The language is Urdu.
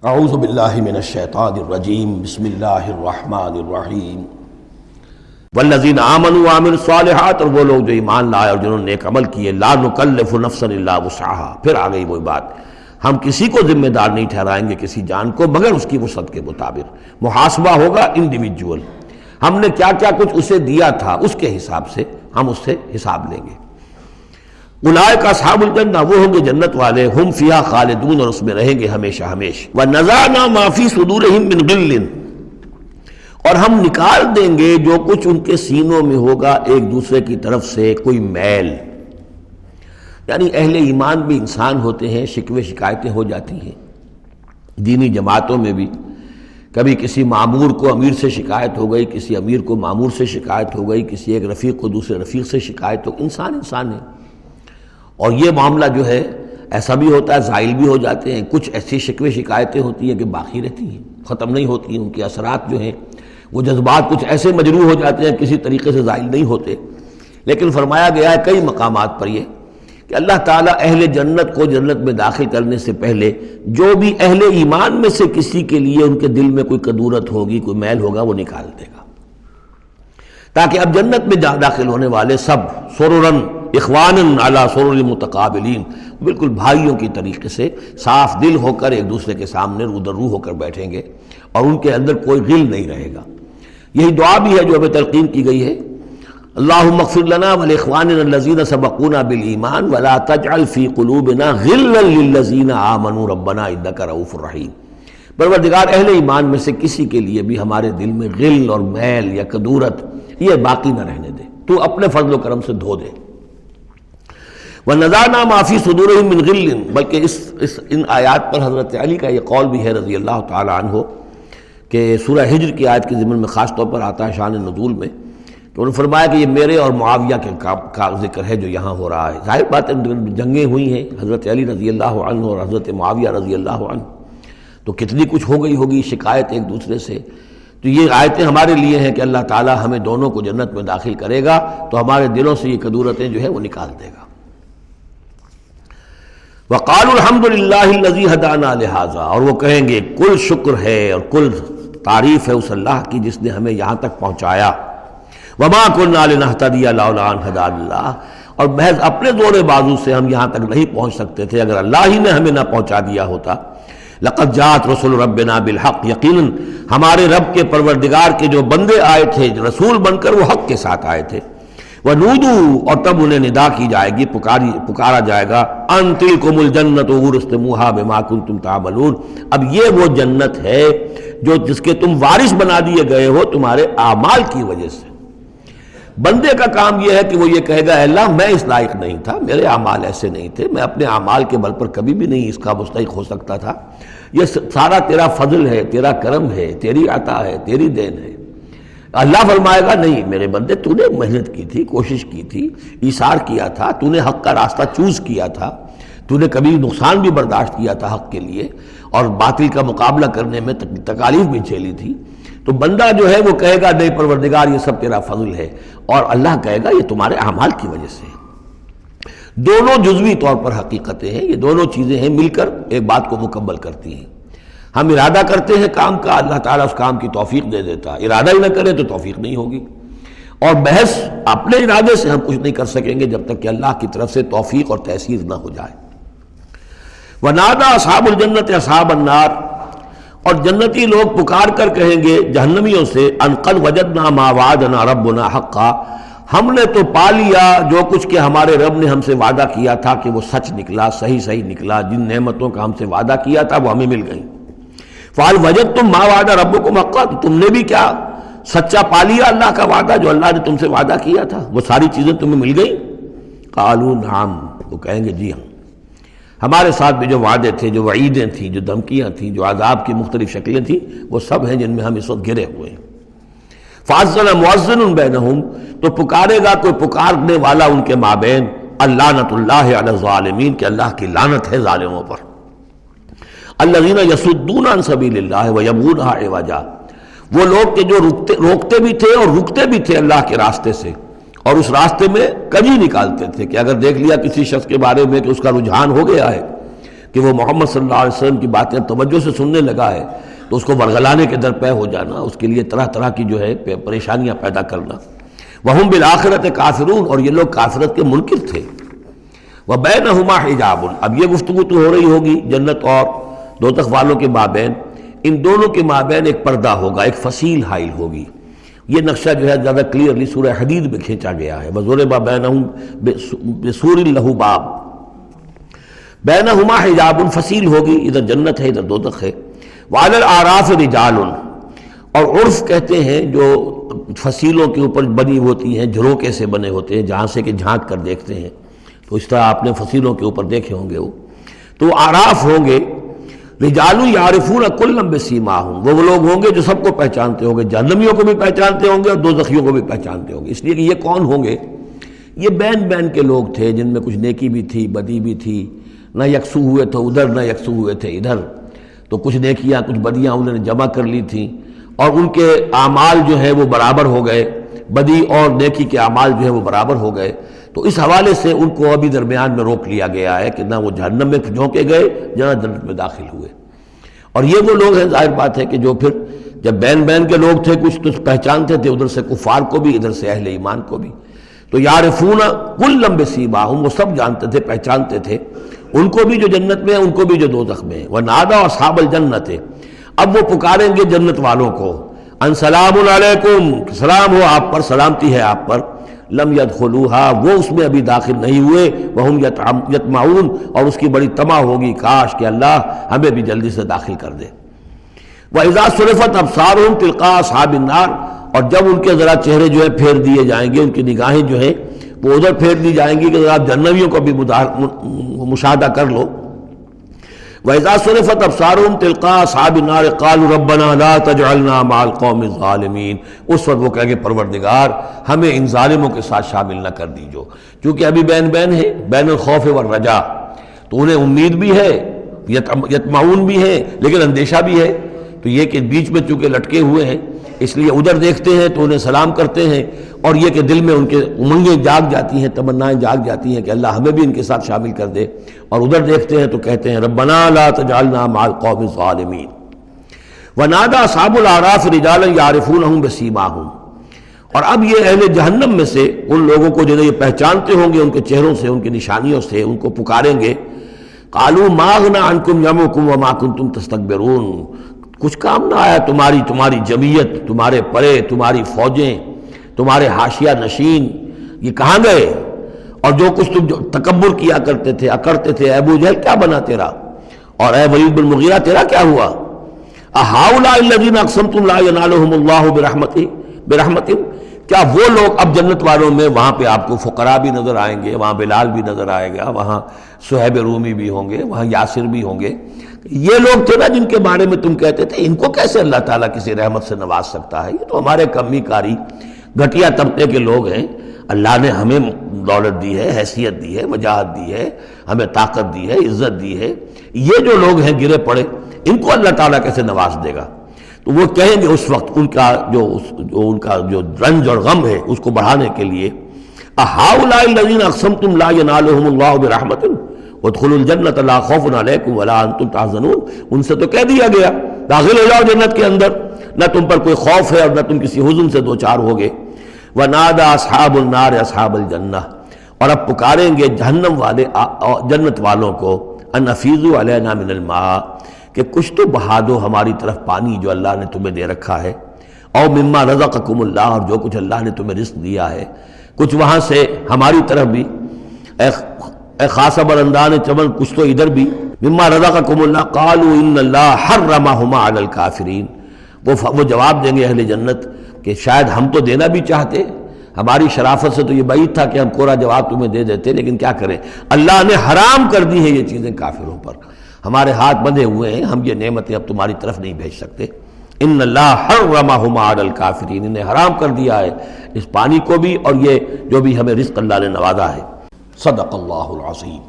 اعوذ باللہ من الشیطان الرجیم بسم اللہ الرحمن الرحیم والذین آمنوا وعملوا الصالحات، اور وہ لوگ جو ایمان لائے اور جنہوں نے نیک عمل کیے، لا نکلف نفسا الا وسعها، پھر آ گئی وہی بات، ہم کسی کو ذمہ دار نہیں ٹھہرائیں گے کسی جان کو مگر اس کی وسعت کے مطابق، محاسبہ ہوگا انڈیویجول، ہم نے کیا کیا کچھ اسے دیا تھا اس کے حساب سے ہم اس سے حساب لیں گے۔ اولئک اصحاب الجنہ، وہ ہوں گے جنت والے، ہم فیہا خالدون، اور اس میں رہیں گے ہمیشہ ہمیشہ۔ وَنَزَعْنَا مَا فِي صُدُورِهِم مِّن غِلٍّ، اور ہم نکال دیں گے جو کچھ ان کے سینوں میں ہوگا ایک دوسرے کی طرف سے کوئی میل، یعنی اہل ایمان بھی انسان ہوتے ہیں، شکوے شکایتیں ہو جاتی ہیں، دینی جماعتوں میں بھی کبھی کسی مامور کو امیر سے شکایت ہو گئی، کسی امیر کو مامور سے شکایت ہو گئی، کسی ایک رفیق کو دوسرے رفیق سے شکایت ہو، انسان ہے۔ اور یہ معاملہ جو ہے ایسا بھی ہوتا ہے، زائل بھی ہو جاتے ہیں، کچھ ایسی شکوے شکایتیں ہوتی ہیں کہ باقی رہتی ہیں، ختم نہیں ہوتی ہیں، ان کے اثرات جو ہیں وہ جذبات کچھ ایسے مجروح ہو جاتے ہیں کسی طریقے سے زائل نہیں ہوتے۔ لیکن فرمایا گیا ہے کئی مقامات پر یہ کہ اللہ تعالیٰ اہل جنت کو جنت میں داخل کرنے سے پہلے جو بھی اہل ایمان میں سے کسی کے لیے ان کے دل میں کوئی کدورت ہوگی، کوئی میل ہوگا، وہ نکال دے گا، تاکہ اب جنت میں داخل ہونے والے سب سررن اخوانن علی سرر متقابلین، بالکل بھائیوں کی طریقے سے صاف دل ہو کر ایک دوسرے کے سامنے رو در رو ہو کر بیٹھیں گے، اور ان کے اندر کوئی غل نہیں رہے گا۔ یہی دعا بھی ہے جو ہمیں تلقین کی گئی ہے، اللہم اغفر لنا ولاخواننا الذین سبقونا بالایمان ولا تجعل فی قلوبنا غلا للذین آمنوا ربنا انک رؤوف رحیم۔ پروردگار اہل ایمان میں سے کسی کے لیے بھی ہمارے دل میں غل اور میل یا کدورت یہ باقی نہ رہنے دے، تو اپنے فضل و کرم سے دھو دے۔ وَنَزَعْنَا مَا فِي صُدُورِهِم مِّن غِلٍّ، بلکہ ان آیات پر حضرت علی کا یہ قول بھی ہے رضی اللہ تعالی عنہ کہ سورہ ہجر کی آیت کے ضمن میں خاص طور پر آتا ہے شان نزول میں، کہ انہوں نے فرمایا کہ یہ میرے اور معاویہ کے کا ذکر ہے جو یہاں ہو رہا ہے۔ ظاہر بات ہے جنگیں ہوئی ہیں حضرت علی رضی اللہ عنہ اور حضرت معاویہ رضی اللہ عنہ، تو کتنی کچھ ہو گئی ہوگی شکایت ایک دوسرے سے، تو یہ آیتیں ہمارے لیے ہیں کہ اللہ تعالی ہمیں دونوں کو جنت میں داخل کرے گا تو ہمارے دلوں سے یہ کدورتیں جو ہے وہ نکال دے گا۔ وقالوا الحمد للہ الذی ہدانا لہذا، اور وہ کہیں گے کل شکر ہے اور کل تعریف ہے اس اللہ کی جس نے ہمیں یہاں تک پہنچایا، وما کنا لنہتدی لولا ان ہدانا اللہ، اور محض اپنے زور بازو سے ہم یہاں تک نہیں پہنچ سکتے تھے اگر اللہ ہی نے ہمیں نہ پہنچا دیا ہوتا۔ لقد جاءت رسل ربنا بالحق، یقیناً ہمارے رب کے پروردگار کے جو بندے آئے تھے رسول بن کر وہ حق کے ساتھ آئے تھے۔ وَنُودُوا، اور تب انہیں ندا کی جائے گی، پکارا جائے گا، أَن تِلْكُمُ الْجَنَّةُ أُورِثْتُمُوهَا بِمَا كُنتُمْ تَعْمَلُونَ، اب یہ وہ جنت ہے جس کے تم وارث بنا دیے گئے ہو تمہارے اعمال کی وجہ سے۔ بندے کا کام یہ ہے کہ وہ یہ کہے گا اے اللہ میں اس لائق نہیں تھا، میرے اعمال ایسے نہیں تھے، میں اپنے اعمال کے بل پر کبھی بھی نہیں اس کا مستحق ہو سکتا تھا، یہ سارا تیرا فضل ہے، تیرا کرم ہے، تیری عطا ہے، تیری دین ہے۔ اللہ فرمائے گا نہیں میرے بندے، تو نے محنت کی تھی، کوشش کی تھی، ایثار کیا تھا، تو نے حق کا راستہ چوز کیا تھا، تو نے کبھی نقصان بھی برداشت کیا تھا حق کے لیے، اور باطل کا مقابلہ کرنے میں تکالیف بھی جھیلی تھی، تو بندہ جو ہے وہ کہے گا نہیں پروردگار یہ سب تیرا فضل ہے، اور اللہ کہے گا یہ تمہارے اعمال کی وجہ سے۔ دونوں جزوی طور پر حقیقتیں ہیں، یہ دونوں چیزیں ہیں مل کر ایک بات کو مکمل کرتی ہیں۔ ہم ارادہ کرتے ہیں کام کا، اللہ تعالیٰ اس کام کی توفیق دے دیتا، ارادہ ہی نہ کرے تو توفیق نہیں ہوگی، اور محض اپنے ارادے سے ہم کچھ نہیں کر سکیں گے جب تک کہ اللہ کی طرف سے توفیق اور تیسیر نہ ہو جائے۔ وَنَادَى أَصْحَابُ الْجَنَّةِ أَصْحَابَ النَّارِ، اور جنتی لوگ پکار کر کہیں گے جہنمیوں سے، أَن قَدْ وَجَدْنَا مَا وَعَدَنَا رَبُّنَا حَقًّا، ہم نے تو پا لیا جو کچھ کہ ہمارے رب نے ہم سے وعدہ کیا تھا کہ وہ سچ نکلا، صحیح نکلا، جن نعمتوں کا ہم سے وعدہ کیا تھا وہ ہمیں مل گئیں۔ فَهَلْ وَجَدْتُم مَّا وَعَدَ رَبُّكُمْ حَقًّا، تم نے بھی کیا سچا پا لیا اللہ کا وعدہ جو اللہ نے تم سے وعدہ کیا تھا، وہ ساری چیزیں تمہیں مل گئیں؟ قالوا نعم، وہ کہیں گے جی ہاں، ہمارے ساتھ بھی جو وعدے تھے، جو وعیدیں تھیں، جو دھمکیاں تھیں، جو عذاب کی مختلف شکلیں تھیں، وہ سب ہیں جن میں ہم اس وقت گرے ہوئے ہیں۔ فَأَذَّنَ مُؤَذِّنٌ بَيْنَهُمْ، تو پکارے گا کوئی پکارنے والا ان کے مابین، اللعنۃ اللہ علی الظالمین، کہ اللہ کی لعنت ہے ظالموں پر۔ الذین یصدون عن سبیل اللہ ویبغونہا عوجا، وہ لوگ کہ جو روکتے بھی تھے اور رکتے بھی تھے اللہ کے راستے سے، اور اس راستے میں کجی نکالتے تھے کہ اگر دیکھ لیا کسی شخص کے بارے میں کہ اس کا رجحان ہو گیا ہے کہ وہ محمد صلی اللہ علیہ وسلم کی باتیں توجہ سے سننے لگا ہے تو اس کو ورگلانے کے درپے ہو جانا، اس کے لیے طرح طرح کی جو ہے پریشانیاں پیدا کرنا۔ وَهُمْ بِالْآخِرَةِ كَافِرُونَ، اور یہ لوگ کافرت کے منکر تھے۔ وَبَيْنَهُمَا حِجَابٌ، اب یہ گفتگو تو ہو رہی ہوگی جنت اور دوزخ والوں کے مابین، ان دونوں کے مابین ایک پردہ ہوگا، ایک فصیل حائل ہوگی۔ یہ نقشہ جو ہے زیادہ کلیئرلی سورہ حدید میں کھینچا گیا ہے، وَضُرِبَ بَيْنَهُمْ بِسُورٍ لَهُ بَابٌ، بَيْنَهُمَا حِجَابٌ، فصیل ہوگی، ادھر جنت ہے ادھر دوزخ ہے۔ وَعَلَى الْأَعْرَافِ رِجَالٌ، اور عرف کہتے ہیں جو فصیلوں کے اوپر بنی ہوتی ہیں، جھروکے سے بنے ہوتے ہیں، جہاں سے کہ جھانک کر دیکھتے ہیں، تو اس طرح آپ نے فصیلوں کے اوپر دیکھے ہوں گے وہ، تو اعراف ہوں گے۔ رجال یعرفون کلا بسیماہم، وہ لوگ ہوں گے جو سب کو پہچانتے ہوں گے، جہنمیوں کو بھی پہچانتے ہوں گے اور دوزخیوں کو بھی پہچانتے ہوں گے۔ اس لیے کہ یہ کون ہوں گے؟ یہ بین بین کے لوگ تھے جن میں کچھ نیکی بھی تھی، بدی بھی تھی، نہ یکسو ہوئے تھے ادھر نہ یکسو ہوئے تھے ادھر، تو کچھ نیکیاں کچھ بدیاں انہوں نے جمع کر لی تھیں اور ان کے اعمال جو ہے وہ برابر ہو گئے، بدی اور نیکی کے اعمال جو ہے وہ برابر ہو گئے، تو اس حوالے سے ان کو ابھی درمیان میں روک لیا گیا ہے کہ نہ وہ جہنم میں جھونکے گئے نہ جنت میں داخل ہوئے۔ اور یہ وہ لوگ ہیں، ظاہر بات ہے کہ جو پھر جب بین بین کے لوگ تھے کچھ تو پہچانتے تھے ادھر سے کفار کو بھی ادھر سے اہل ایمان کو بھی، تو یعرفون کلا بسیماہم، وہ سب جانتے تھے پہچانتے تھے، ان کو بھی جو جنت میں ہیں ان کو بھی جو دوزخ میں ہیں۔ ونادى اصحاب الجنت، اب وہ پکاریں گے جنت والوں کو، ان سلام علیکم، سلام ہو آپ پر، سلامتی ہے آپ پر، لم يدخلوها، وہ اس میں ابھی داخل نہیں ہوئے، وہم یطمعون، اور اس کی بڑی طمع ہوگی کاش کہ اللہ ہمیں بھی جلدی سے داخل کر دے۔ وَإِذَا صُرِفَتْ أَبْصَارُهُمْ تِلْقَاءَ أَصْحَابِ النَّارِ، اور جب ان کے ذرا چہرے جو ہے پھیر دیے جائیں گے، ان کی نگاہیں جو ہیں وہ ادھر پھیر دی جائیں گی کہ آپ جہنمیوں کو بھی مشاہدہ کر لو۔ وَإِذَا صُرِفَتْ أَبْصَارُهُمْ تِلْقَاءَ أَصْحَابِ النَّارِ قَالُوا رَبَّنَا لَا تَجْعَلْنَا مَعَ الْقَوْمِ الظَّالِمِينَ، اس وقت وہ کہیں گے پروردگار ہمیں ان ظالموں کے ساتھ شامل نہ کر دیجو، کیونکہ ابھی بین بین ہے، بین الخوف والرجا، تو انہیں امید بھی ہے، یطمعون بھی ہے لیکن اندیشہ بھی ہے، تو یہ کہ بیچ میں چونکہ لٹکے ہوئے ہیں اس لیے ادھر دیکھتے ہیں تو انہیں سلام کرتے ہیں، اور یہ کہ دل میں ان کے امنگیں جاگ جاتی ہیں، تمنائیں جاگ جاتی ہیں کہ اللہ ہمیں بھی ان کے ساتھ شامل کر دے، اور ادھر دیکھتے ہیں تو کہتے ہیں ربنا لا تجعلنا مع القوم الظالمین۔ ونادى اصحاب الاعراف رجالا يعرفونهم بسیماہم، اور اب یہ اہل جہنم میں سے ان لوگوں کو جنہیں یہ پہچانتے ہوں گے ان کے چہروں سے، ان کی نشانیوں سے، ان کو پکاریں گے، قالوا ما اغنى عنكم جمعكم وما كنتم تستكبرون، کچھ کام نہ آیا تمہاری جمعیت، تمہارے پرے، تمہاری فوجیں، تمہارے حاشیہ نشین، یہ کہاں گئے؟ اور جو کچھ تم جو تکبر کیا کرتے تھے، اکڑتے تھے، اے ابو جہل کیا بنا تیرا، اور اے ولید بن مغیرہ تیرا کیا ہوا؟ اہؤلاء الذین اقسمتم لا ینالهم اللہ برحمتہ، کیا وہ لوگ، اب جنت والوں میں وہاں پہ آپ کو فقراء بھی نظر آئیں گے، وہاں بلال بھی نظر آئے گا، وہاں صہیب رومی بھی ہوں گے، وہاں یاسر بھی ہوں گے، یہ لوگ تھے نا جن کے بارے میں تم کہتے تھے ان کو کیسے اللہ تعالیٰ کسی رحمت سے نواز سکتا ہے، یہ تو ہمارے کمی کاری گھٹیا طبقے کے لوگ ہیں، اللہ نے ہمیں دولت دی ہے، حیثیت دی ہے، وجاہت دی ہے، ہمیں طاقت دی ہے، عزت دی ہے، یہ جو لوگ ہیں گرے پڑے ان کو اللہ تعالیٰ کیسے نواز دے گا؟ تو وہ کہیں گے اس وقت ان کا جو رنج اور غم ہے اس کو بڑھانے کے لیے، اہؤلاء الذین اقسمتم لا ینالهم اللہ برحمتہ وادخلوا الجنۃ لا خوف علیکم ولا انتم تحزنون، ان سے تو کہہ دیا گیا داخل ہو جاؤ جنت کے اندر، نہ تم پر کوئی خوف ہے اور نہ تم کسی حزن سے دوچار ہوگے۔ ونادى اصحاب النار اصحاب الجنہ، اور اب پکاریں گے جہنم والے جنت والوں کو، ان افیضوا علینا من الماء، کہ کچھ تو بہا دو ہماری طرف پانی جو اللہ نے تمہیں دے رکھا ہے، او مما رزقکم اللہ، اور جو کچھ اللہ نے تمہیں رزق دیا ہے کچھ وہاں سے ہماری طرف بھی، اے خاصہ برندان چمن کچھ تو ادھر بھی، مما رزقکم اللہ، قالوا ان اللہ حرمہما علی الکافرین، وہ جواب دیں گے اہل جنت کہ شاید ہم تو دینا بھی چاہتے، ہماری شرافت سے تو یہ بعید تھا کہ ہم کورا جواب تمہیں دے دیتے، لیکن کیا کریں، اللہ نے حرام کر دی ہے یہ چیزیں کافروں پر، ہمارے ہاتھ بندھے ہوئے ہیں، ہم یہ نعمتیں اب تمہاری طرف نہیں بھیج سکتے۔ ان اللہ حرمہما علی الکافرین، انہیں حرام کر دیا ہے اس پانی کو بھی اور یہ جو بھی ہمیں رزق اللہ نے نوازا ہے۔ صدق اللہ العظیم۔